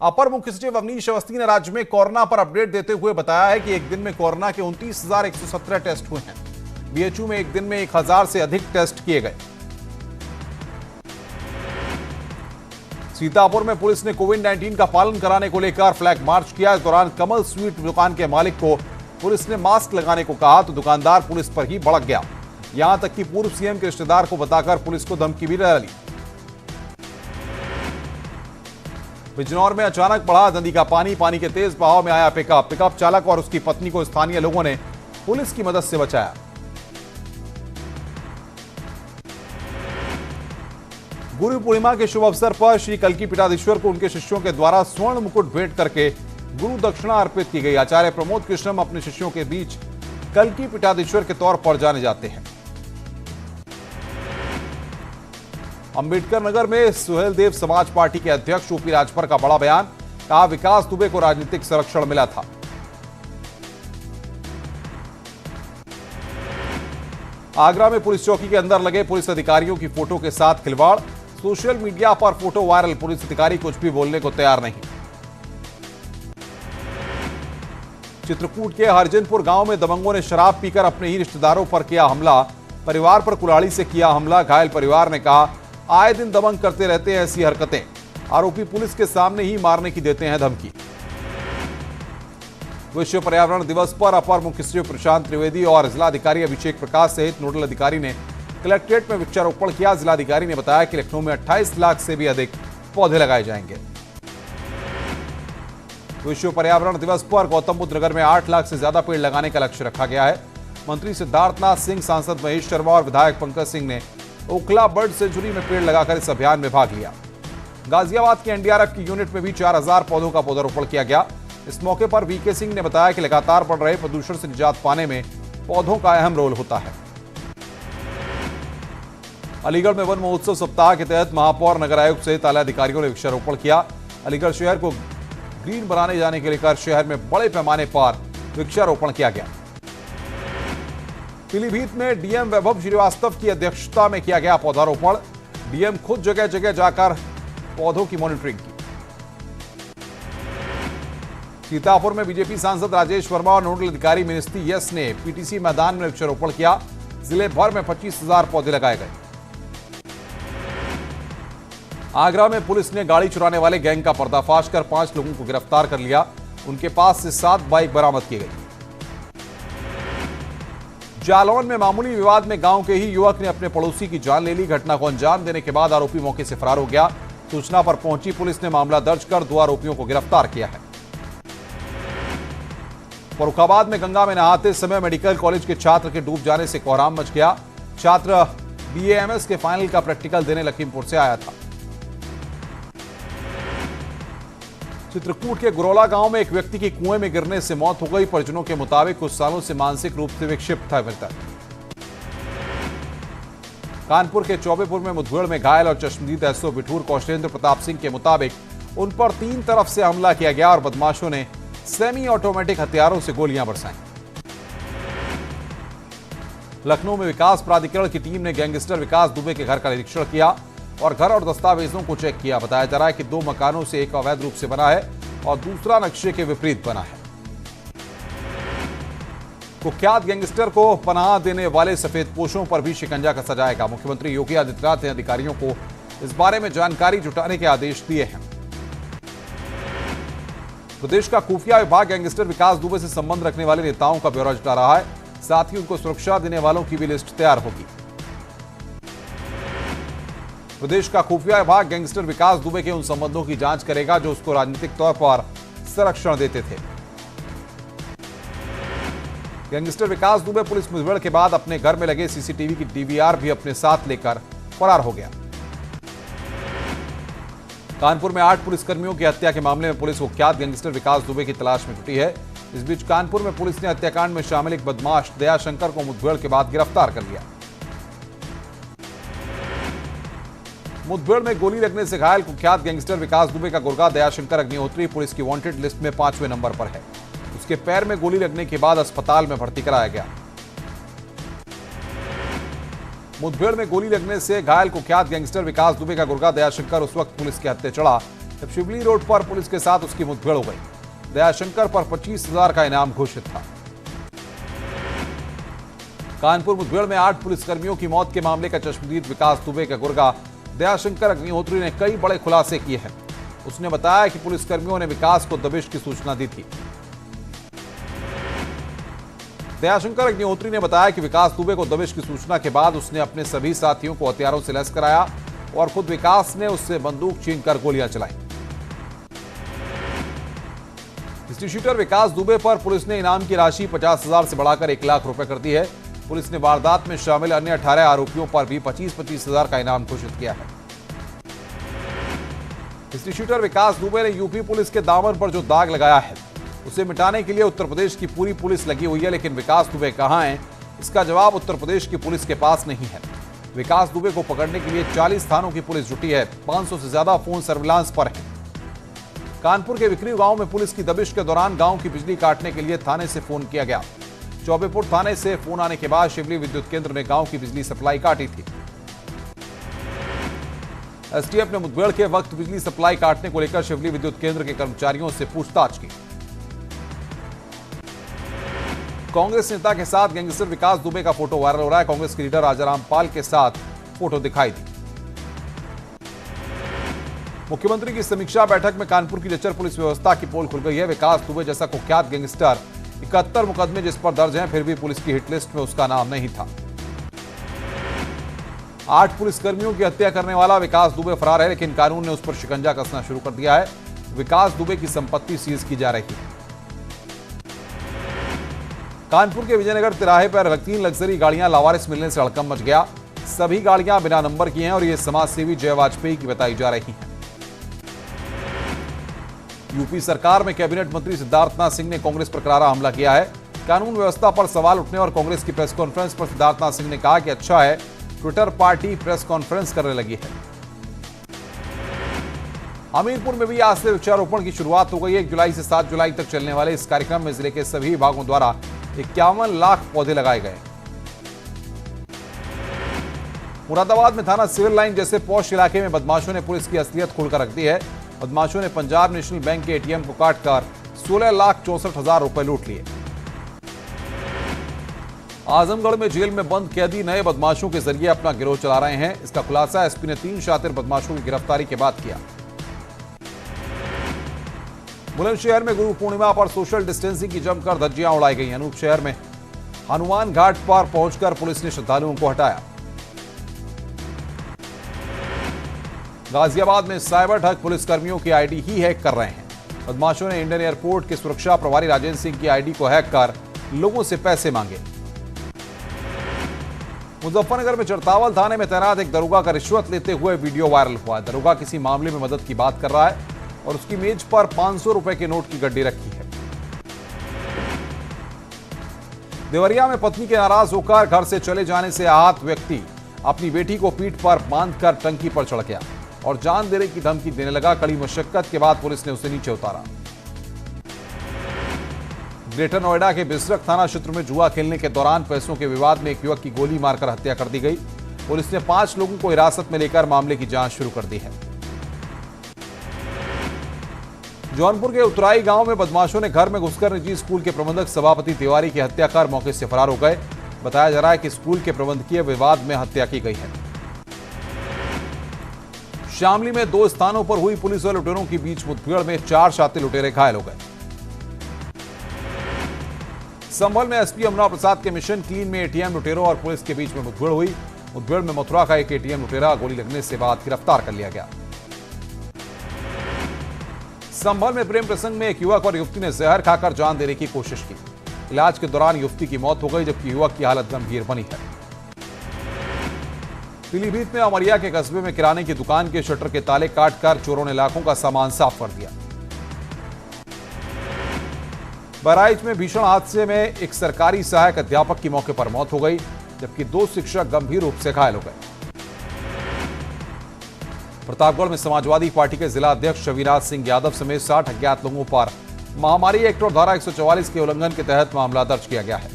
अपर मुख्य सचिव अवनीश अवस्थी ने राज्य में कोरोना पर अपडेट देते हुए बताया है कि एक दिन में कोरोना के 29,117 टेस्ट हुए हैं। बीएचयू में एक दिन में 1,000 से अधिक टेस्ट किए गए। सीतापुर में पुलिस ने कोविड-19 का पालन कराने को लेकर फ्लैग मार्च किया। इस दौरान कमल स्वीट दुकान के मालिक को पुलिस ने मास्क लगाने को कहा तो दुकानदार पुलिस पर ही भड़क गया। यहां तक कि पूर्व सीएम के रिश्तेदार को बताकर पुलिस को धमकी भी डाली। बिजनौर में अचानक बढ़ा नदी का पानी के तेज बहाव में आया पिकअप चालक और उसकी पत्नी को स्थानीय लोगों ने पुलिस की मदद से बचाया। गुरु पूर्णिमा के शुभ अवसर पर श्री कल्की पीठाधीश्वर को उनके शिष्यों के द्वारा स्वर्ण मुकुट भेंट करके गुरु दक्षिणा अर्पित की गई। आचार्य प्रमोद कृष्णम अपने शिष्यों के बीच कल्की पीठाधीश्वर के तौर पर जाने जाते हैं। अंबेडकर नगर में सुहेलदेव समाज पार्टी के अध्यक्ष ओपी राजभर का बड़ा बयान, कहा विकास दुबे को राजनीतिक संरक्षण मिला था। आगरा में पुलिस चौकी के अंदर लगे पुलिस अधिकारियों की फोटो के साथ खिलवाड़, सोशल मीडिया पर फोटो वायरल, पुलिस अधिकारी कुछ भी बोलने को तैयार नहीं। चित्रकूट के हरजनपुर गांव में दबंगों ने शराब पीकर अपने ही रिश्तेदारों पर किया हमला, परिवार पर कुल्हाड़ी से किया हमला। घायल परिवार ने कहा आए दिन दबंग करते रहते हैं ऐसी हरकतें, आरोपी पुलिस के सामने ही मारने की देते हैं धमकी। विश्व पर्यावरण दिवस पर अपर मुख्य सचिव प्रशांत त्रिवेदी और जिलाधिकारी अभिषेक प्रकाश सहित नोडल अधिकारी ने कलेक्ट्रेट में वृक्षारोपण किया। जिलाधिकारी ने बताया कि लखनऊ में 28 लाख से भी अधिक पौधे लगाए जाएंगे। विश्व पर्यावरण दिवस पर गौतम बुद्ध नगर में 8 लाख से ज्यादा पेड़ लगाने का लक्ष्य रखा गया है। मंत्री सिद्धार्थनाथ सिंह, सांसद महेश शर्मा और विधायक पंकज सिंह ने ओखला बर्ड सेंचुरी में पेड़ लगाकर इस अभियान में भाग लिया। गाजियाबाद के एनडीआरएफ की यूनिट में भी 4,000 पौधों का पौधारोपण किया गया। इस मौके पर वीके सिंह ने बताया कि लगातार बढ़ रहे प्रदूषण से निजात पाने में पौधों का अहम रोल होता है। अलीगढ़ में वन महोत्सव सप्ताह के तहत महापौर, नगर आयुक्त सहित आला अधिकारियों ने वृक्षारोपण किया। अलीगढ़ शहर को ग्रीन बनाने जाने के लेकर शहर में बड़े पैमाने पर वृक्षारोपण किया गया। पीलीभीत में डीएम वैभव श्रीवास्तव की अध्यक्षता में किया गया पौधारोपण। डीएम खुद जगह जगह जाकर पौधों की मॉनिटरिंग की। सीतापुर में बीजेपी सांसद राजेश वर्मा और नोडल अधिकारी मिनिस्ट्री यस ने पीटीसी मैदान में वृक्षारोपण किया। जिले भर में 25,000 पौधे लगाए गए। आगरा में पुलिस ने गाड़ी चुराने वाले गैंग का पर्दाफाश कर 5 लोगों को गिरफ्तार कर लिया। उनके पास से 7 बाइक बरामद की गई। जालौन में मामूली विवाद में गांव के ही युवक ने अपने पड़ोसी की जान ले ली। घटना को अंजाम देने के बाद आरोपी मौके से फरार हो गया। सूचना पर पहुंची पुलिस ने मामला दर्ज कर 2 आरोपियों को गिरफ्तार किया है। फर्रुखाबाद में गंगा में नहाते समय मेडिकल कॉलेज के छात्र के डूब जाने से कोहराम मच गया। छात्र बीएएमएस के फाइनल का प्रैक्टिकल देने लखीमपुर से आया था। चित्रकूट के गुरौला गांव में एक व्यक्ति की कुएं में गिरने से मौत हो गई। परिजनों के मुताबिक कुछ सालों से मानसिक रूप से विक्षिप्त था मृतक। कानपुर के चौबेपुर में मुठभेड़ में घायल और चश्मदीद एसओ बिठूर कौशलेंद्र प्रताप सिंह के मुताबिक उन पर 3 तरफ से हमला किया गया और बदमाशों ने सेमी ऑटोमेटिक हथियारों से गोलियां बरसाई। लखनऊ में विकास प्राधिकरण की टीम ने गैंगस्टर विकास दुबे के घर का निरीक्षण किया और घर और दस्तावेजों को चेक किया। बताया जा रहा है कि 2 मकानों से एक अवैध रूप से बना है और दूसरा नक्शे के विपरीत बना है। कुख्यात गैंगस्टर को पनाह देने वाले सफेदपोशों पर भी शिकंजा कसा जाएगा। मुख्यमंत्री योगी आदित्यनाथ ने अधिकारियों को इस बारे में जानकारी जुटाने के आदेश दिए हैं। प्रदेश का खुफिया विभाग गैंगस्टर विकास दुबे से संबंध रखने वाले नेताओं का ब्यौरा जुटा रहा है। साथ ही उनको सुरक्षा देने वालों की भी लिस्ट तैयार होगी। प्रदेश का खुफिया विभाग गैंगस्टर विकास दुबे के उन संबंधों की जांच करेगा जो उसको राजनीतिक तौर पर संरक्षण देते थे। गैंगस्टर विकास दुबे पुलिस मुठभेड़ के बाद अपने घर में लगे सीसीटीवी की डीवीआर भी अपने साथ लेकर फरार हो गया। कानपुर में 8 पुलिसकर्मियों की हत्या के मामले में पुलिस कुख्यात गैंगस्टर विकास दुबे की तलाश में जुटी है। इस बीच कानपुर में पुलिस ने हत्याकांड में शामिल एक बदमाश दयाशंकर को मुठभेड़ के बाद गिरफ्तार कर लिया। मुठभेड़ में गोली लगने से घायल कुख्यात गैंगस्टर विकास दुबे का गुर्गा दयाशंकर अग्निहोत्री पुलिस की वांटेड लिस्ट में 5वें नंबर पर है। उसके पैर में गोली लगने के बाद अस्पताल में भर्ती कराया गया। मुठभेड़ में गोली लगने से घायल कुख्यात गैंगस्टर विकास दुबे का गुर्गा दयाशंकर उस वक्त पुलिस के हत्थे चढ़ा जब शिवली रोड पर पुलिस के साथ उसकी मुठभेड़ हो गई। दयाशंकर पर 25,000 का इनाम घोषित था। कानपुर मुठभेड़ में 8 पुलिसकर्मियों की मौत के मामले का चश्मदीद विकास दुबे का गुर्गा दयाशंकर अग्निहोत्री ने कई बड़े खुलासे किए हैं। उसने बताया कि पुलिसकर्मियों ने विकास को दबिश की सूचना दी थी। दयाशंकर अग्निहोत्री ने बताया कि विकास दुबे को दबिश की सूचना के बाद उसने अपने सभी साथियों को हथियारों से लैस कराया और खुद विकास ने उससे बंदूक छीनकर गोलियां चलाई। हिस्ट्री शीटर विकास दुबे पर पुलिस ने इनाम की राशि 50,000 से बढ़ाकर 1 लाख रुपए कर दी है। पुलिस ने वारदात में शामिल अन्य 18 आरोपियों पर भी 25,000 का इनाम घोषित किया है। हिस्ट्री शीटर विकास दुबे ने यूपी पुलिस के दामन पर जो दाग लगाया है उसे मिटाने के लिए उत्तर प्रदेश की पूरी पुलिस लगी हुई है, लेकिन विकास दुबे कहां हैं, इसका जवाब उत्तर प्रदेश की पुलिस के पास नहीं है। विकास दुबे को पकड़ने के लिए 40 थानों की पुलिस जुटी है। 500 से ज्यादा फोन सर्विलांस पर है। कानपुर के विक्री गांव में पुलिस की दबिश के दौरान गांव की बिजली काटने के लिए थाने से फोन किया गया। चौबेपुर थाने से फोन आने के बाद शिवली विद्युत केंद्र ने गांव की बिजली सप्लाई काटी थी। एसटीएफ ने मुठभेड़ के वक्त बिजली सप्लाई काटने को लेकर शिवली विद्युत केंद्र के कर्मचारियों से पूछताछ की। कांग्रेस नेता के साथ गैंगस्टर विकास दुबे का फोटो वायरल हो रहा है। कांग्रेस के लीडर राजाराम पाल के साथ फोटो दिखाई दी। मुख्यमंत्री की समीक्षा बैठक में कानपुर की जच्चर पुलिस व्यवस्था की पोल खुल गई है। विकास दुबे जैसा कुख्यात गैंगस्टर 71 मुकदमे जिस पर दर्ज हैं, फिर भी पुलिस की हिटलिस्ट में उसका नाम नहीं था। 8 पुलिसकर्मियों की हत्या करने वाला विकास दुबे फरार है, लेकिन कानून ने उस पर शिकंजा कसना शुरू कर दिया है। विकास दुबे की संपत्ति सीज की जा रही है। कानपुर के विजयनगर तिराहे पर 3 लग्जरी गाड़ियां लावारिस मिलने से हड़कंप मच गया। सभी गाड़ियां बिना नंबर की हैं और ये समाजसेवी जय वाजपेयी की बताई जा रही हैं। यूपी सरकार में कैबिनेट मंत्री सिद्धार्थनाथ सिंह ने कांग्रेस पर करारा हमला किया है। कानून व्यवस्था पर सवाल उठने और कांग्रेस की प्रेस कॉन्फ्रेंस पर सिद्धार्थनाथ सिंह ने कहा कि अच्छा है ट्विटर पार्टी प्रेस कॉन्फ्रेंस करने लगी है। हमीरपुर में भी आज से वृक्षारोपण की शुरुआत हो गई है। 1 जुलाई से 7 जुलाई तक चलने वाले इस कार्यक्रम में जिले के सभी विभागों द्वारा 51 लाख पौधे लगाए गए। मुरादाबाद में थाना सिविल लाइन जैसे पौष इलाके में बदमाशों ने पुलिस की असलियत खोलकर रख दी है। बदमाशों ने पंजाब नेशनल बैंक के एटीएम को काटकर 16,64,000 रुपए लूट लिए। आजमगढ़ में जेल में बंद कैदी नए बदमाशों के जरिए अपना गिरोह चला रहे हैं। इसका खुलासा एसपी ने 3 शातिर बदमाशों की गिरफ्तारी के बाद किया। बुलंदशहर में गुरु पूर्णिमा पर सोशल डिस्टेंसिंग की जमकर धज्जियां उड़ाई गई। अनूपशहर में हनुमान घाट पर पहुंचकर पुलिस ने श्रद्धालुओं को हटाया। गाजियाबाद में साइबर ठग पुलिसकर्मियों की आईडी ही हैक कर रहे हैं। बदमाशों ने इंडियन एयरपोर्ट के सुरक्षा प्रभारी राजेंद्र सिंह की आईडी को हैक कर लोगों से पैसे मांगे। मुजफ्फरनगर में चरतावल थाने में तैनात एक दरोगा का रिश्वत लेते हुए वीडियो वायरल हुआ है। दरोगा किसी मामले में मदद की बात कर रहा है और उसकी मेज पर 500 रुपए के नोट की गड्डी रखी है। देवरिया में पत्नी के नाराज होकर घर से चले जाने से आहत व्यक्ति अपनी बेटी को पीठ पर बांधकर टंकी पर चढ़ गया और जान देने की धमकी देने लगा। कड़ी मशक्कत के बाद पुलिस ने उसे नीचे उतारा। ग्रेटर नोएडा के बिसरख थाना क्षेत्र में जुआ खेलने के दौरान पैसों के विवाद में एक युवक की गोली मारकर हत्या कर दी गई। पुलिस ने 5 लोगों को हिरासत में लेकर मामले की जांच शुरू कर दी है। जौनपुर के उतराई गांव में बदमाशों ने घर में घुसकर निजी स्कूल के प्रबंधक सभापति तिवारी की हत्या कर मौके से फरार हो गए। बताया जा रहा है कि स्कूल के प्रबंधकीय विवाद में हत्या की गई है। शामली में 2 स्थानों पर हुई पुलिस और लुटेरों के बीच मुठभेड़ में 4 शातिर लुटेरे घायल हो गए। संभल में एसपी अमना प्रसाद के मिशन क्लीन में एटीएम लुटेरों और पुलिस के बीच में मुठभेड़ हुई। मुठभेड़ में मथुरा का एक एटीएम लुटेरा गोली लगने से बाद गिरफ्तार कर लिया गया। संभल में प्रेम प्रसंग में एक युवक और युवती ने जहर खाकर जान देने की कोशिश की। इलाज के दौरान युवती की मौत हो गई, जबकि युवक की हालत गंभीर बनी है। पीलीभीत में अमरिया के कस्बे में किराने की दुकान के शटर के ताले काटकर चोरों ने लाखों का सामान साफ कर दिया। बहराइच में भीषण हादसे में एक सरकारी सहायक अध्यापक की मौके पर मौत हो गई, जबकि 2 शिक्षक गंभीर रूप से घायल हो गए। प्रतापगढ़ में समाजवादी पार्टी के जिला अध्यक्ष अविनाश सिंह यादव समेत 60 अज्ञात लोगों पर महामारी एक्ट और धारा 144 के उल्लंघन के तहत मामला दर्ज किया गया है।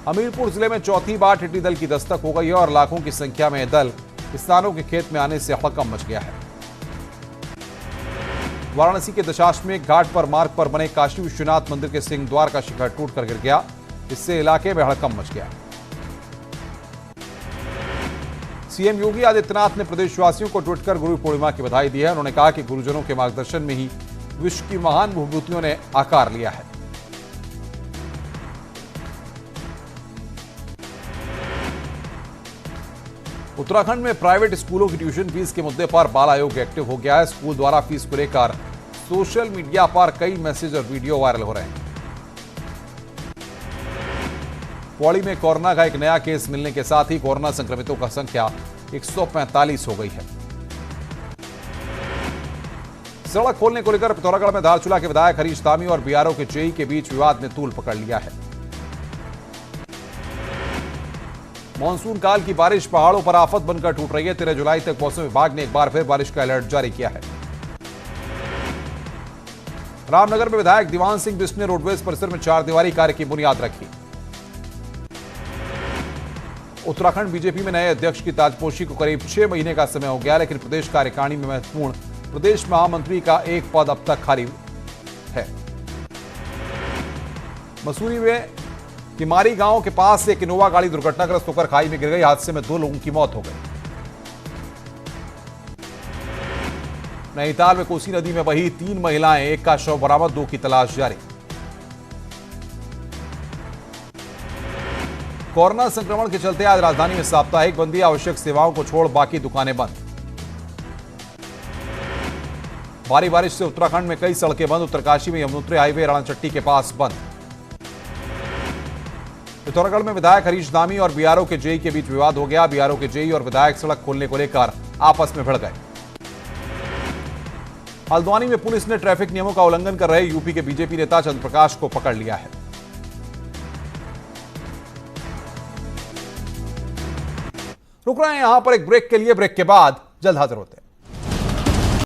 हमीरपुर जिले में चौथी बार टिड्डी दल की दस्तक हो गई है और लाखों की संख्या में यह दल किसानों के खेत में आने से हड़कंप मच गया है। वाराणसी के दशाश्वमेध घाट पर मार्ग पर बने काशी विश्वनाथ मंदिर के सिंह द्वार का शिखर टूटकर गिर गया। इससे इलाके में हड़कंप मच गया। सीएम योगी आदित्यनाथ ने प्रदेशवासियों को ट्वीट कर गुरु पूर्णिमा की बधाई दी है। उन्होंने कहा कि गुरुजनों के मार्गदर्शन में ही विश्व की महान विभूतियों ने आकार लिया है। उत्तराखंड में प्राइवेट स्कूलों की ट्यूशन फीस के मुद्दे पर बाल आयोग एक्टिव हो गया है। स्कूल द्वारा फीस को लेकर सोशल मीडिया पर कई मैसेज और वीडियो वायरल हो रहे हैं। पौड़ी में कोरोना का एक नया केस मिलने के साथ ही कोरोना संक्रमितों का संख्या 145 हो गई है। सड़क खोलने को लेकर पिथौरागढ़ में धारचूला के विधायक हरीश धामी और बीआरओ के जेई के बीच विवाद ने तूल पकड़ लिया है। मानसून काल की बारिश पहाड़ों पर आफत बनकर टूट रही है। 13 जुलाई तक मौसम विभाग ने एक बार फिर बारिश का अलर्ट जारी किया है। रामनगर में विधायक दीवान सिंह बिष्ट ने रोडवेज परिसर में 4 दीवारी कार्य की बुनियाद रखी। उत्तराखंड बीजेपी में नए अध्यक्ष की ताजपोशी को करीब 6 महीने का समय हो गया, लेकिन प्रदेश कार्यकारिणी में महत्वपूर्ण प्रदेश महामंत्री का एक पद अब तक खाली है। मसूरी में किमारी गांव के पास एक इनोवा गाड़ी दुर्घटनाग्रस्त होकर खाई में गिर गई। हादसे में 2 लोगों की मौत हो गई। नैनीताल में कोसी नदी में बही 3 महिलाएं, एक का शव बरामद, 2 की तलाश जारी। कोरोना संक्रमण के चलते आज राजधानी में साप्ताहिक बंदी, आवश्यक सेवाओं को छोड़ बाकी दुकानें बंद। भारी बारिश से उत्तराखंड में कई सड़कें बंद। उत्तरकाशी में यमुनोत्री हाईवे राणाचट्टी के पास बंद। पिथौरागढ़ में विधायक हरीश धामी और बीआरओ के जेई के बीच विवाद हो गया। बीआरओ के जेई और विधायक सड़क खोलने को लेकर आपस में भिड़ गए। हल्द्वानी में पुलिस ने ट्रैफिक नियमों का उल्लंघन कर रहे यूपी के बीजेपी नेता चंद्र प्रकाश को पकड़ लिया है। रुक रहे हैं यहां पर एक ब्रेक के लिए। ब्रेक के बाद जल्द हाजिर होते हैं।